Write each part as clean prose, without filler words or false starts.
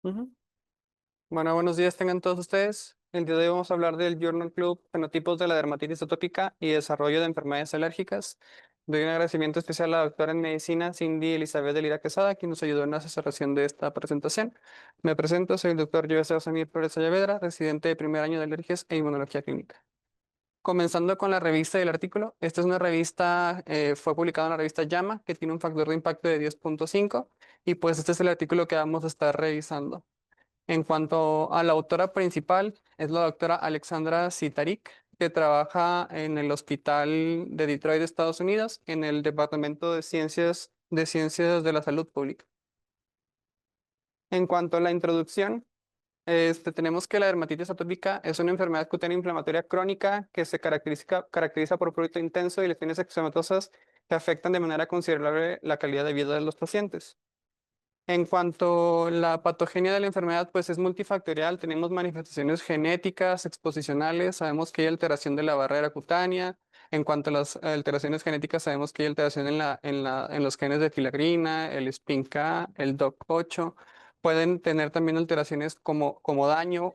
Ujú. Bueno, buenos días tengan todos ustedes. El día de hoy vamos a hablar del Journal Club Fenotipos de la Dermatitis Atópica y Desarrollo de Enfermedades Alérgicas. Doy un agradecimiento especial a la doctora en medicina Cindy Elizabeth de Lira Quesada, quien nos ayudó en la asesoración de esta presentación. Me presento, soy el doctor José Samir Pérez Saavedra, residente de primer año de alergias e inmunología clínica. Comenzando con la revista y el artículo, esta es una revista, fue publicada en la revista JAMA, que tiene un factor de impacto de 10.5, y pues este es el artículo que vamos a estar revisando. En cuanto a la autora principal, es la doctora Alexandra Sitarik, que trabaja en el Hospital de Detroit, Estados Unidos, en el Departamento de Ciencias de la Salud Pública. En cuanto a la introducción, tenemos que la dermatitis atópica es una enfermedad cutánea inflamatoria crónica que se caracteriza por prurito intenso y lesiones eczematosas que afectan de manera considerable la calidad de vida de los pacientes. En cuanto a la patogenia de la enfermedad, pues es multifactorial. Tenemos manifestaciones genéticas, exposicionales, sabemos que hay alteración de la barrera cutánea. En cuanto a las alteraciones genéticas, sabemos que hay alteración en los genes de filagrina, el SPINK, el DOC8. Pueden tener también alteraciones como daño,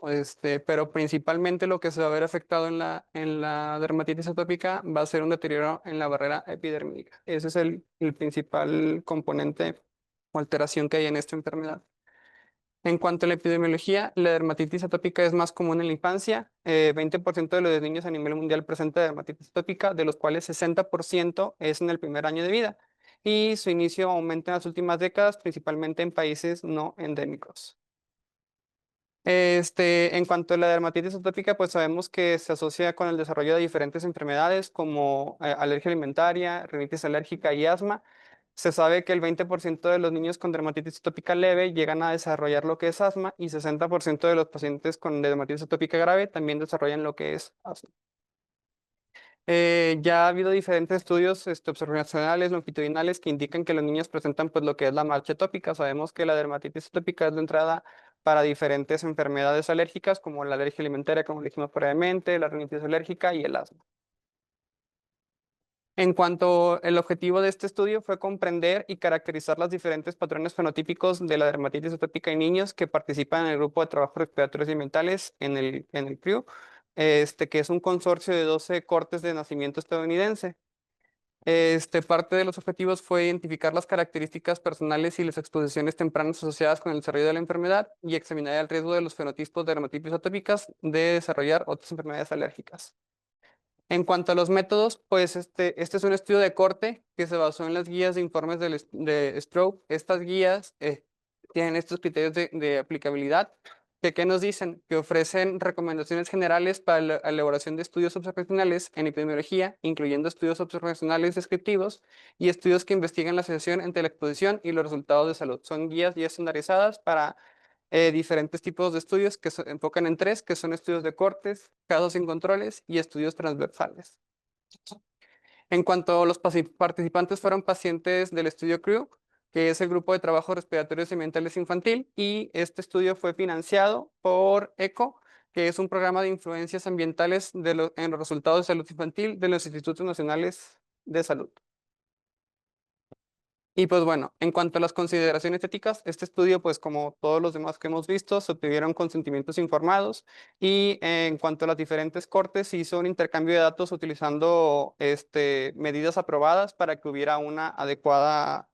pero principalmente lo que se va a ver afectado en la dermatitis atópica va a ser un deterioro en la barrera epidérmica. Ese es el principal componente o alteración que hay en esta enfermedad. En cuanto a la epidemiología, la dermatitis atópica es más común en la infancia. 20% de los niños a nivel mundial presentan dermatitis atópica, de los cuales 60% es en el primer año de vida. Y su inicio aumenta en las últimas décadas, principalmente en países no endémicos. En cuanto a la dermatitis atópica, pues sabemos que se asocia con el desarrollo de diferentes enfermedades como alergia alimentaria, rinitis alérgica y asma. Se sabe que el 20% de los niños con dermatitis atópica leve llegan a desarrollar lo que es asma y 60% de los pacientes con dermatitis atópica grave también desarrollan lo que es asma. Ya ha habido diferentes estudios observacionales, longitudinales, que indican que los niños presentan pues lo que es la marcha atópica. Sabemos que la dermatitis atópica es la entrada para diferentes enfermedades alérgicas, como la alergia alimentaria, como dijimos previamente, la rinitis alérgica y el asma. En cuanto el objetivo de este estudio fue comprender y caracterizar los diferentes patrones fenotípicos de la dermatitis atópica en niños que participan en el grupo de trabajo respiratorios y mentales en el CRIU, que es un consorcio de 12 cortes de nacimiento estadounidense. Parte de los objetivos fue identificar las características personales y las exposiciones tempranas asociadas con el desarrollo de la enfermedad y examinar el riesgo de los fenotipos de dermatitis atópicas de desarrollar otras enfermedades alérgicas. En cuanto a los métodos, pues este es un estudio de corte que se basó en las guías de informes de Stroke. Estas guías tienen estos criterios de aplicabilidad que nos dicen que ofrecen recomendaciones generales para la elaboración de estudios observacionales en epidemiología, incluyendo estudios observacionales descriptivos y estudios que investigan la asociación entre la exposición y los resultados de salud. Son guías ya estandarizadas para diferentes tipos de estudios que se enfocan en tres, que son estudios de cortes, casos sin controles y estudios transversales. En cuanto a los participantes fueron pacientes del estudio CREW, que es el grupo de trabajo respiratorios y mentales infantil, y este estudio fue financiado por ECO, que es un programa de influencias ambientales en los resultados de salud infantil de los Institutos Nacionales de Salud. Y pues bueno, en cuanto a las consideraciones éticas, este estudio, pues como todos los demás que hemos visto, se obtuvieron consentimientos informados y en cuanto a las diferentes cortes, se hizo un intercambio de datos utilizando medidas aprobadas para que hubiera una adecuada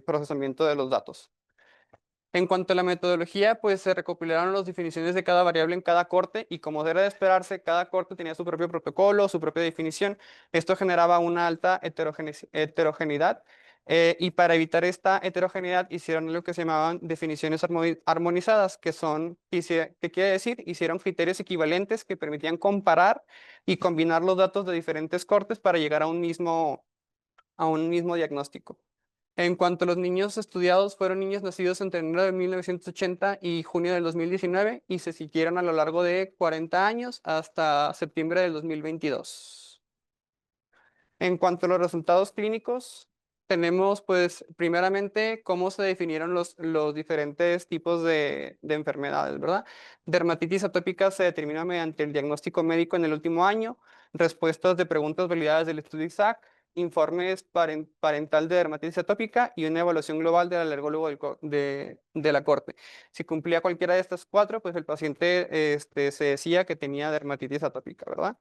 procesamiento de los datos. En cuanto a la metodología, pues se recopilaron las definiciones de cada variable en cada corte y como era de esperarse, cada corte tenía su propio protocolo, su propia definición. Esto generaba una alta heterogeneidad y para evitar esta heterogeneidad hicieron lo que se llamaban definiciones armonizadas, ¿qué quiere decir? Hicieron criterios equivalentes que permitían comparar y combinar los datos de diferentes cortes para llegar a un mismo diagnóstico. En cuanto a los niños estudiados, fueron niños nacidos entre enero de 1980 y junio del 2019 y se siguieron a lo largo de 40 años hasta septiembre del 2022. En cuanto a los resultados clínicos, tenemos pues primeramente cómo se definieron los diferentes tipos de enfermedades, ¿verdad? Dermatitis atópica se determina mediante el diagnóstico médico en el último año, respuestas de preguntas validadas del estudio ISAC informes parental de dermatitis atópica y una evaluación global del alergólogo de la corte. Si cumplía cualquiera de estas cuatro, pues el paciente se decía que tenía dermatitis atópica, ¿verdad?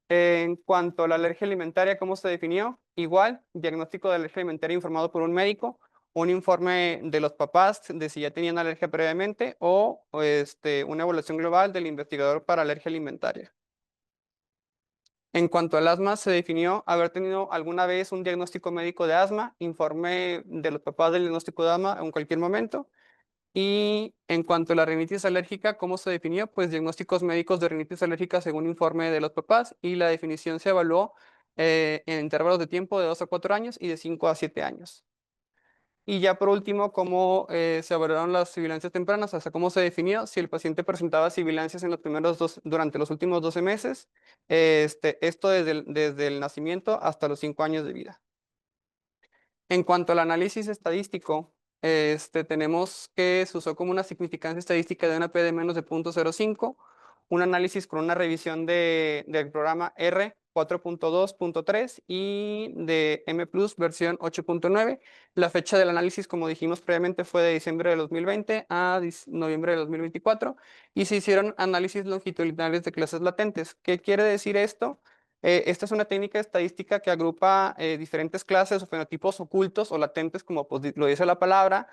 En cuanto a la alergia alimentaria, ¿cómo se definió? Igual, diagnóstico de alergia alimentaria informado por un médico, un informe de los papás de si ya tenían alergia previamente o una evaluación global del investigador para alergia alimentaria. En cuanto al asma, se definió haber tenido alguna vez un diagnóstico médico de asma, informe de los papás del diagnóstico de asma en cualquier momento. Y en cuanto a la rinitis alérgica, ¿cómo se definió? Pues diagnósticos médicos de rinitis alérgica según informe de los papás y la definición se evaluó en intervalos de tiempo de 2 a 4 años y de 5 a 7 años. Y ya por último, ¿cómo se evaluaron las sibilancias tempranas? O sea, ¿cómo se definió? Si el paciente presentaba sibilancias en los durante los últimos 12 meses, esto desde el nacimiento hasta los 5 años de vida. En cuanto al análisis estadístico, tenemos que se usó como una significancia estadística de una P de menos de 0.05, un análisis con una revisión del programa R 4.2.3 y de M Plus versión 8.9. La fecha del análisis, como dijimos previamente, fue de diciembre de 2020 a noviembre de 2024 y se hicieron análisis longitudinales de clases latentes. ¿Qué quiere decir esto? Esta es una técnica estadística que agrupa diferentes clases o fenotipos ocultos o latentes, como pues, lo dice la palabra,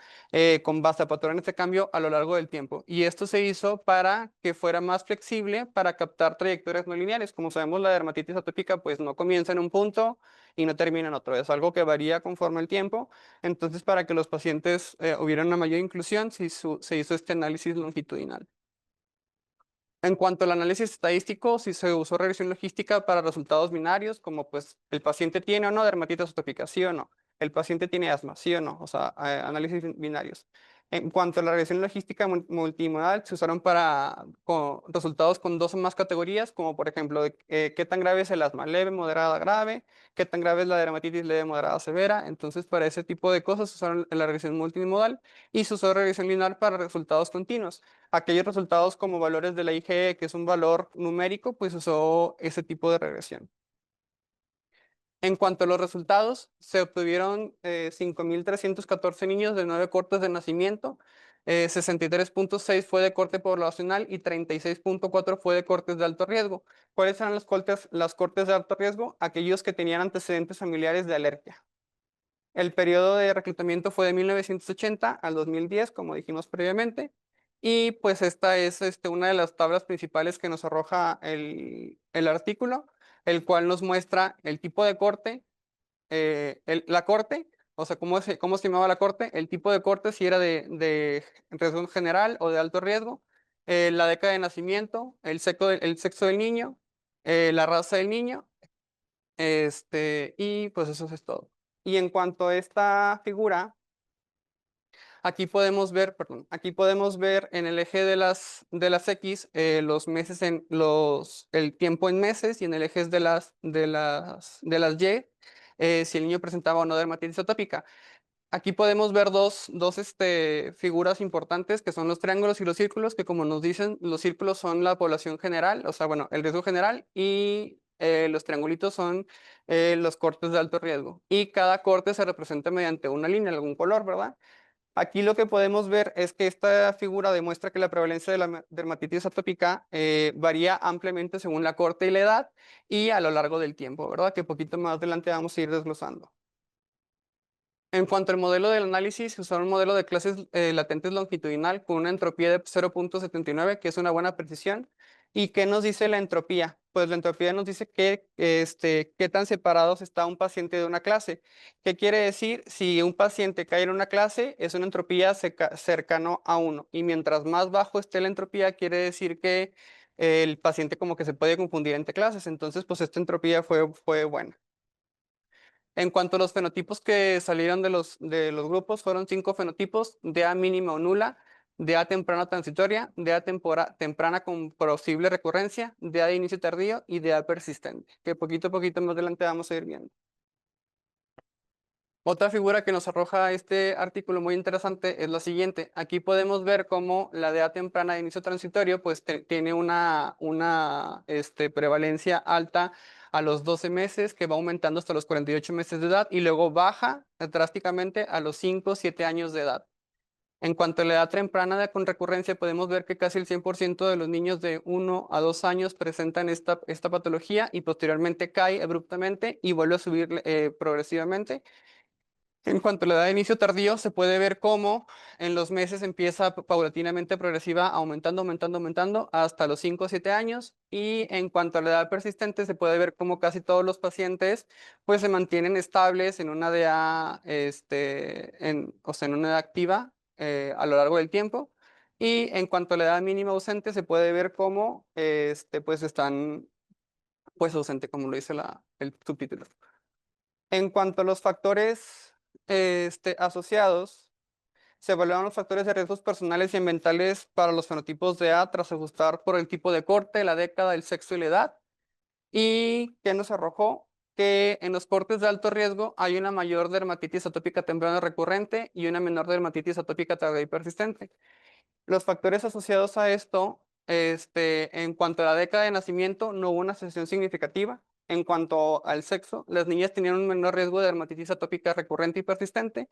con base a patrones de cambio a lo largo del tiempo. Y esto se hizo para que fuera más flexible para captar trayectorias no lineales. Como sabemos, la dermatitis atópica pues no comienza en un punto y no termina en otro. Es algo que varía conforme el tiempo. Entonces, para que los pacientes hubieran una mayor inclusión, se hizo este análisis longitudinal. En cuanto al análisis estadístico, si se usó regresión logística para resultados binarios, como pues el paciente tiene o no dermatitis atópica, sí o no. El paciente tiene asma, sí o no. O sea, análisis binarios. En cuanto a la regresión logística multimodal, se usaron para resultados con dos o más categorías, como por ejemplo, qué tan grave es el asma, leve, moderada, grave, qué tan grave es la dermatitis leve, moderada, severa. Entonces, para ese tipo de cosas se usaron la regresión multimodal y se usó regresión lineal para resultados continuos. Aquellos resultados como valores de la IgE, que es un valor numérico, pues usó ese tipo de regresión. En cuanto a los resultados, se obtuvieron 5.314 niños de 9 cortes de nacimiento, 63.6 fue de corte poblacional y 36.4 fue de cortes de alto riesgo. ¿Cuáles eran las cortes de alto riesgo? Aquellos que tenían antecedentes familiares de alergia. El periodo de reclutamiento fue de 1980 al 2010, como dijimos previamente. Y pues esta es una de las tablas principales que nos arroja el artículo, el cual nos muestra el tipo de corte, la corte, o sea, cómo se llamaba la corte, el tipo de corte, si era de riesgo general o de alto riesgo, la década de nacimiento, el sexo del niño, la raza del niño y pues eso es todo. Y en cuanto a esta figura, aquí podemos ver, perdón, aquí podemos ver en el eje de las X los meses el tiempo en meses y en el eje de las Y si el niño presentaba o no dermatitis atópica. Aquí podemos ver dos figuras importantes que son los triángulos y los círculos, que como nos dicen, los círculos son la población general, o sea, bueno, el riesgo general, y los triangulitos son los cortes de alto riesgo. Y cada corte se representa mediante una línea, algún color, ¿verdad? Aquí lo que podemos ver es que esta figura demuestra que la prevalencia de la dermatitis atópica varía ampliamente según la corte y la edad y a lo largo del tiempo, ¿verdad? Que poquito más adelante vamos a ir desglosando. En cuanto al modelo del análisis, se usó un modelo de clases latentes longitudinal con una entropía de 0.79, que es una buena precisión. ¿Y qué nos dice la entropía? Pues la entropía nos dice qué tan separados está un paciente de una clase. ¿Qué quiere decir? Si un paciente cae en una clase, es una entropía cercano a 1. Y mientras más bajo esté la entropía, quiere decir que el paciente como que se puede confundir entre clases. Entonces, pues esta entropía fue buena. En cuanto a los fenotipos que salieron de los grupos, fueron 5 fenotipos: DA mínima o nula, DA temprana transitoria, DA temprana con posible recurrencia, DA de inicio tardío y DA persistente, que poquito a poquito más adelante vamos a ir viendo. Otra figura que nos arroja este artículo muy interesante es la siguiente. Aquí podemos ver cómo la DA temprana de inicio transitorio pues tiene una prevalencia alta a los 12 meses, que va aumentando hasta los 48 meses de edad y luego baja drásticamente a los 5 o 7 años de edad. En cuanto a la edad temprana con recurrencia, podemos ver que casi el 100% de los niños de 1 a 2 años presentan esta patología y posteriormente cae abruptamente y vuelve a subir progresivamente. En cuanto a la edad de inicio tardío, se puede ver cómo en los meses empieza paulatinamente progresiva, aumentando hasta los 5 o 7 años. Y en cuanto a la edad persistente, se puede ver cómo casi todos los pacientes pues, se mantienen estables en una edad, o sea, en una edad activa a lo largo del tiempo. Y en cuanto a la edad mínima ausente, se puede ver cómo pues, están pues, ausente, como lo dice el subtítulo. En cuanto a los factores asociados, se evaluaron los factores de riesgos personales y ambientales para los fenotipos de A tras ajustar por el tipo de corte, la década, el sexo y la edad. Y que nos arrojó que en los cortes de alto riesgo hay una mayor dermatitis atópica temprana recurrente y una menor dermatitis atópica tardía y persistente. Los factores asociados a esto, en cuanto a la década de nacimiento, no hubo una asociación significativa. En cuanto al sexo, las niñas tenían un menor riesgo de dermatitis atópica recurrente y persistente.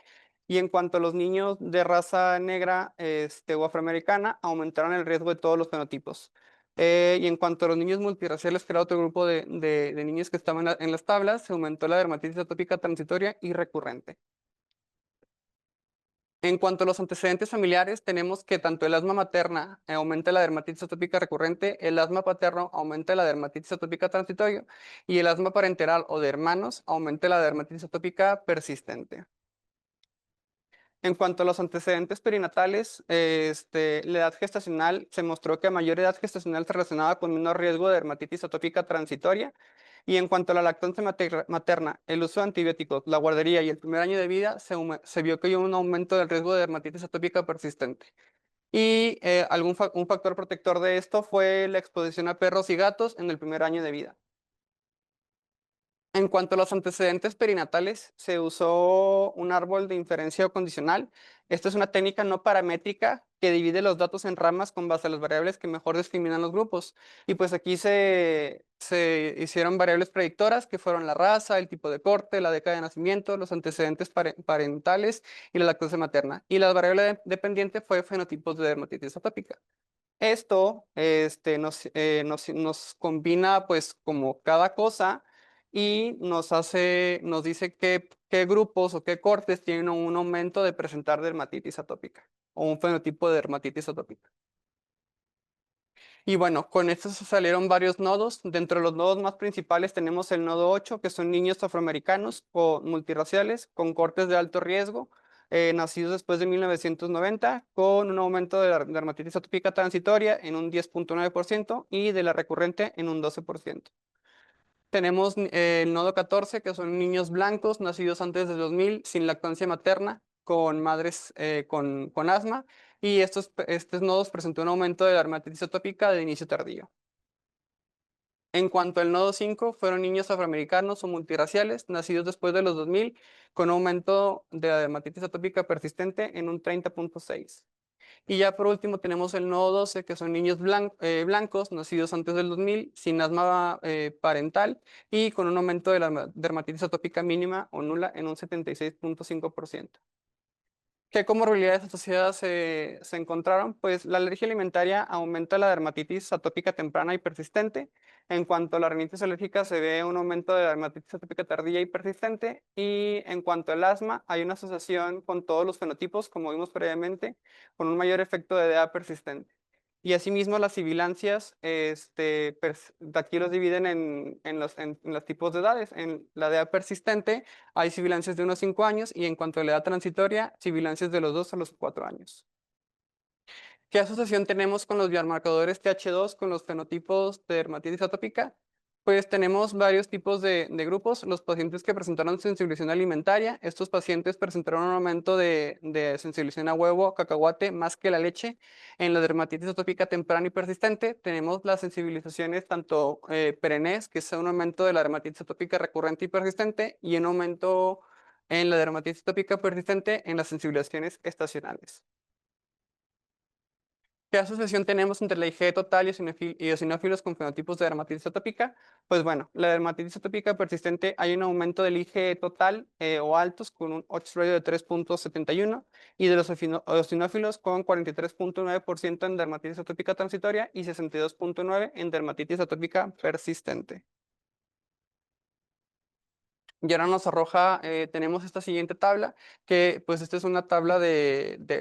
Y en cuanto a los niños de raza negra, o afroamericana, aumentaron el riesgo de todos los fenotipos. Y en cuanto a los niños multirraciales, que era otro grupo de niños que estaban en las tablas, se aumentó la dermatitis atópica transitoria y recurrente. En cuanto a los antecedentes familiares, tenemos que tanto el asma materna aumenta la dermatitis atópica recurrente, el asma paterno aumenta la dermatitis atópica transitoria y el asma parenteral o de hermanos aumenta la dermatitis atópica persistente. En cuanto a los antecedentes perinatales, la edad gestacional se mostró que a mayor edad gestacional se relacionaba con menor riesgo de dermatitis atópica transitoria. Y en cuanto a la lactancia materna, el uso de antibióticos, la guardería y el primer año de vida, se vio que hubo un aumento del riesgo de dermatitis atópica persistente. Y un factor protector de esto fue la exposición a perros y gatos en el primer año de vida. En cuanto a los antecedentes perinatales, se usó un árbol de inferencia condicional. Esta es una técnica no paramétrica que divide los datos en ramas con base a las variables que mejor discriminan los grupos. Y pues aquí se hicieron variables predictoras que fueron la raza, el tipo de corte, la década de nacimiento, los antecedentes parentales y la lactancia materna. Y la variable dependiente fue fenotipos de dermatitis atópica. Esto nos combina pues como cada cosa y nos dice qué grupos o qué cortes tienen un aumento de presentar dermatitis atópica o un fenotipo de dermatitis atópica. Y bueno, con esto se salieron varios nodos. Dentro de los nodos más principales tenemos el nodo 8, que son niños afroamericanos o multirraciales con cortes de alto riesgo, nacidos después de 1990, con un aumento de la dermatitis atópica transitoria en un 10,9% y de la recurrente en un 12%. Tenemos el nodo 14, que son niños blancos nacidos antes del 2000 sin lactancia materna, con madres con asma, y estos nodos presentan un aumento de la dermatitis atópica de inicio tardío. En cuanto al nodo 5, fueron niños afroamericanos o multirraciales nacidos después de los 2000 con un aumento de la dermatitis atópica persistente en un 30,6%. Y ya por último tenemos el nodo 12, que son niños blancos nacidos antes del 2000 sin asma parental y con un aumento de la dermatitis atópica mínima o nula en un 76,5%. ¿Qué comorbilidades asociadas se encontraron? Pues la alergia alimentaria aumenta la dermatitis atópica temprana y persistente. En cuanto a la rinitis alérgica, se ve un aumento de la dermatitis atópica tardía y persistente. Y en cuanto al asma, hay una asociación con todos los fenotipos, como vimos previamente, con un mayor efecto de edad persistente. Y asimismo, las sibilancias, aquí los dividen en los tipos de edades. En la edad persistente hay sibilancias de unos 5 años y en cuanto a la edad transitoria, sibilancias de los 2 a los 4 años. ¿Qué asociación tenemos con los biomarcadores TH2 con los fenotipos de dermatitis atópica? Pues tenemos varios tipos de grupos. Los pacientes que presentaron sensibilización alimentaria, estos pacientes presentaron un aumento de sensibilización a huevo, cacahuate, más que la leche. En la dermatitis atópica temprana y persistente, tenemos las sensibilizaciones tanto perennes, que es un aumento de la dermatitis atópica recurrente y persistente, y un aumento en la dermatitis atópica persistente en las sensibilizaciones estacionales. ¿Qué asociación tenemos entre la IgE total y eosinófilos con fenotipos de dermatitis atópica? Pues bueno, la dermatitis atópica persistente hay un aumento del IgE total o altos con un odds ratio de 3,71 y de los eosinófilos con 43,9% en dermatitis atópica transitoria y 62,9% en dermatitis atópica persistente. Y ahora nos arroja, tenemos esta siguiente tabla, que pues esta es una tabla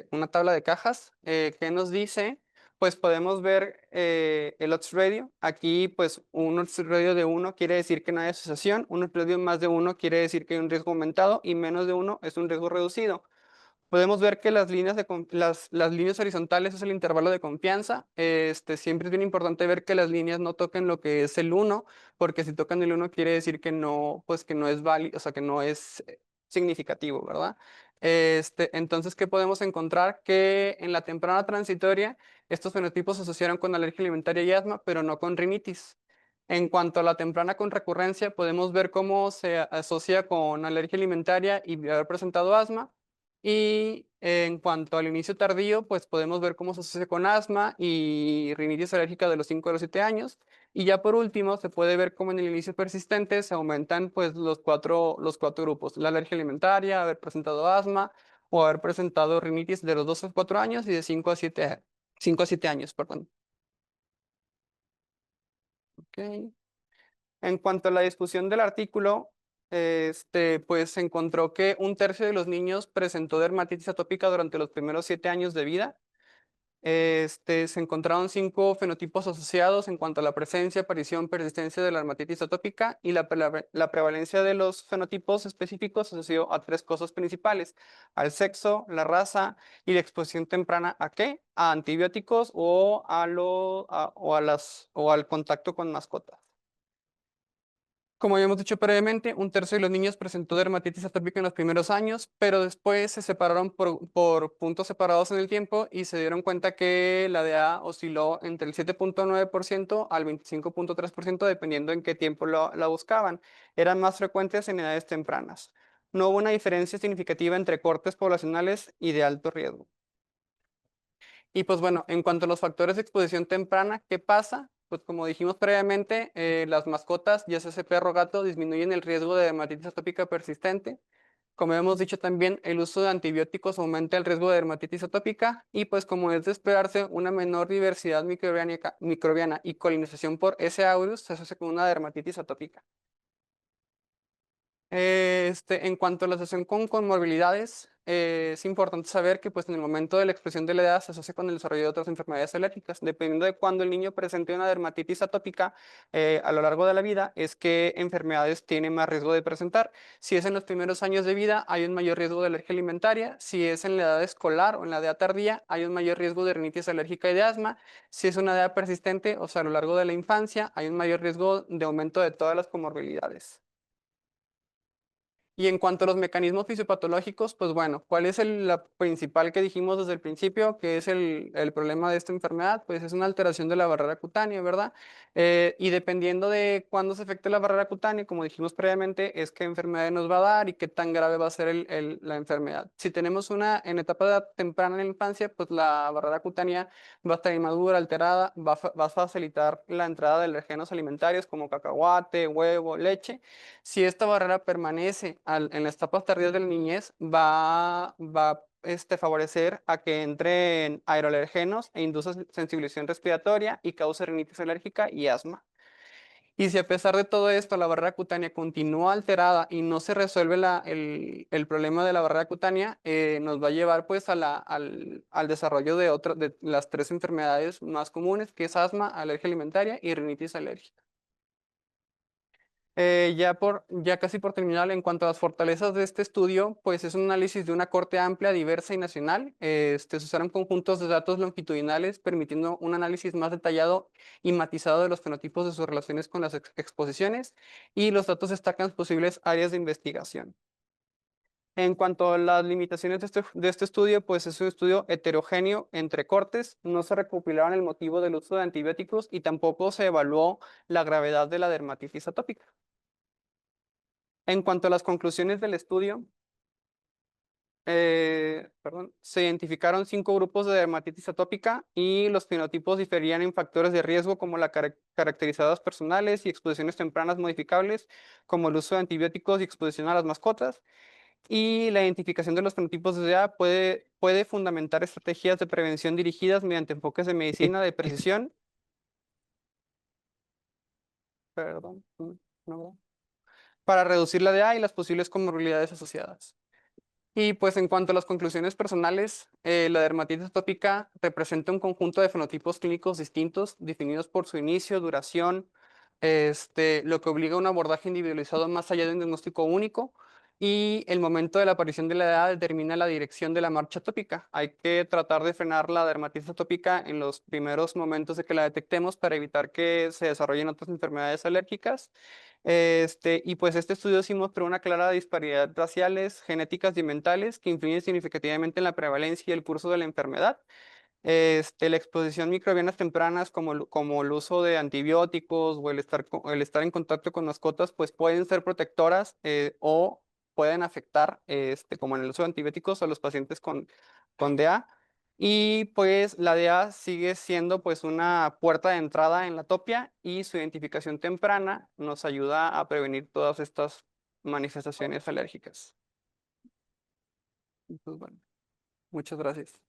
una tabla de cajas, que nos dice, pues podemos ver el odds radio. Aquí pues un odds radio de 1 quiere decir que no hay asociación, un odds radio más de 1 quiere decir que hay un riesgo aumentado y menos de 1 es un riesgo reducido. Podemos ver que las líneas horizontales es el intervalo de confianza. Siempre es bien importante ver que las líneas no toquen lo que es el 1, porque si tocan el 1 quiere decir que no, pues que no es válido, o sea, que no es significativo, ¿verdad? Entonces, ¿qué podemos encontrar? Que en la temprana transitoria, estos fenotipos se asociaron con alergia alimentaria y asma, pero no con rinitis. En cuanto a la temprana con recurrencia, podemos ver cómo se asocia con alergia alimentaria y haber presentado asma. Y en cuanto al inicio tardío, pues podemos ver cómo se asocia con asma y rinitis alérgica de los 5 a los 7 años. Y ya por último, se puede ver cómo en el inicio persistente se aumentan pues los cuatro grupos. La alergia alimentaria, haber presentado asma o haber presentado rinitis de los 2 a 4 años y de 5 a 7 años, perdón. Ok. En cuanto a la discusión del artículo, pues se encontró que un tercio de los niños presentó dermatitis atópica durante los primeros 7 años de vida. Se encontraron 5 fenotipos asociados en cuanto a la presencia, aparición, persistencia de la dermatitis atópica y la prevalencia de los fenotipos específicos se asoció a 3 cosas principales: al sexo, la raza y la exposición temprana ¿a qué? A antibióticos o al contacto con mascotas. Como habíamos dicho previamente, un tercio de los niños presentó dermatitis atópica en los primeros años, pero después se separaron por puntos separados en el tiempo y se dieron cuenta que la DA osciló entre el 7,9% al 25,3% dependiendo en qué tiempo la buscaban. Eran más frecuentes en edades tempranas. No hubo una diferencia significativa entre cortes poblacionales y de alto riesgo. Y pues bueno, en cuanto a los factores de exposición temprana, ¿qué pasa? Pues como dijimos previamente, las mascotas, ya sea ese perro o gato, disminuyen el riesgo de dermatitis atópica persistente. Como hemos dicho también, el uso de antibióticos aumenta el riesgo de dermatitis atópica y pues como es de esperarse, una menor diversidad microbiana y colonización por S. aureus se asocia con una dermatitis atópica. En cuanto a la asociación con comorbilidades, es importante saber que pues, en el momento de la expresión de la edad se asocia con el desarrollo de otras enfermedades alérgicas. Dependiendo de cuándo el niño presente una dermatitis atópica a lo largo de la vida, es que enfermedades tiene más riesgo de presentar. Si es en los primeros años de vida, hay un mayor riesgo de alergia alimentaria. Si es en la edad escolar o en la edad tardía, hay un mayor riesgo de rinitis alérgica y de asma. Si es una edad persistente, o sea, a lo largo de la infancia, hay un mayor riesgo de aumento de todas las comorbilidades. Y en cuanto a los mecanismos fisiopatológicos, pues bueno, ¿cuál es la principal que dijimos desde el principio, que es el problema de esta enfermedad? Pues es una alteración de la barrera cutánea, ¿verdad? Y dependiendo de cuándo se afecte la barrera cutánea, como dijimos previamente, es qué enfermedad nos va a dar y qué tan grave va a ser la enfermedad. Si tenemos una en etapa temprana en la infancia, pues la barrera cutánea va a estar inmadura, alterada, va a facilitar la entrada de alergenos alimentarios como cacahuate, huevo, leche. Si esta barrera permanece en las etapas tardías de la niñez, va a favorecer a que entren aeroalergenos e induzca sensibilización respiratoria y cause rinitis alérgica y asma. Y si a pesar de todo esto la barrera cutánea continúa alterada y no se resuelve el problema de la barrera cutánea, nos va a llevar pues al desarrollo de las 3 enfermedades más comunes, que es asma, alergia alimentaria y rinitis alérgica. Ya casi por terminar, en cuanto a las fortalezas de este estudio, pues es un análisis de una corte amplia, diversa y nacional. Se usaron conjuntos de datos longitudinales, permitiendo un análisis más detallado y matizado de los fenotipos de sus relaciones con las exposiciones, y los datos destacan posibles áreas de investigación. En cuanto a las limitaciones de este estudio, pues es un estudio heterogéneo entre cortes, no se recopilaron el motivo del uso de antibióticos y tampoco se evaluó la gravedad de la dermatitis atópica. En cuanto a las conclusiones del estudio, perdón, se identificaron 5 grupos de dermatitis atópica y los fenotipos diferían en factores de riesgo como la caracterizadas personales y exposiciones tempranas modificables, como el uso de antibióticos y exposición a las mascotas. Y la identificación de los fenotipos de DA puede fundamentar estrategias de prevención dirigidas mediante enfoques de medicina de precisión, perdón, no, para reducir la DA y las posibles comorbilidades asociadas. Y pues en cuanto a las conclusiones personales, la dermatitis atópica representa un conjunto de fenotipos clínicos distintos, definidos por su inicio, duración, lo que obliga a un abordaje individualizado más allá de un diagnóstico único. Y el momento de la aparición de la edad determina la dirección de la marcha atópica. Hay que tratar de frenar la dermatitis atópica en los primeros momentos de que la detectemos para evitar que se desarrollen otras enfermedades alérgicas. Y pues este estudio sí mostró una clara disparidad raciales, genéticas y mentales que influyen significativamente en la prevalencia y el curso de la enfermedad. La exposición a microbianas tempranas como el uso de antibióticos o el estar en contacto con mascotas, pues pueden ser protectoras o pueden afectar, como en el uso de antibióticos a los pacientes con DA. Y pues la DA sigue siendo pues una puerta de entrada en la atopia y su identificación temprana nos ayuda a prevenir todas estas manifestaciones alérgicas. Pues bueno, muchas gracias.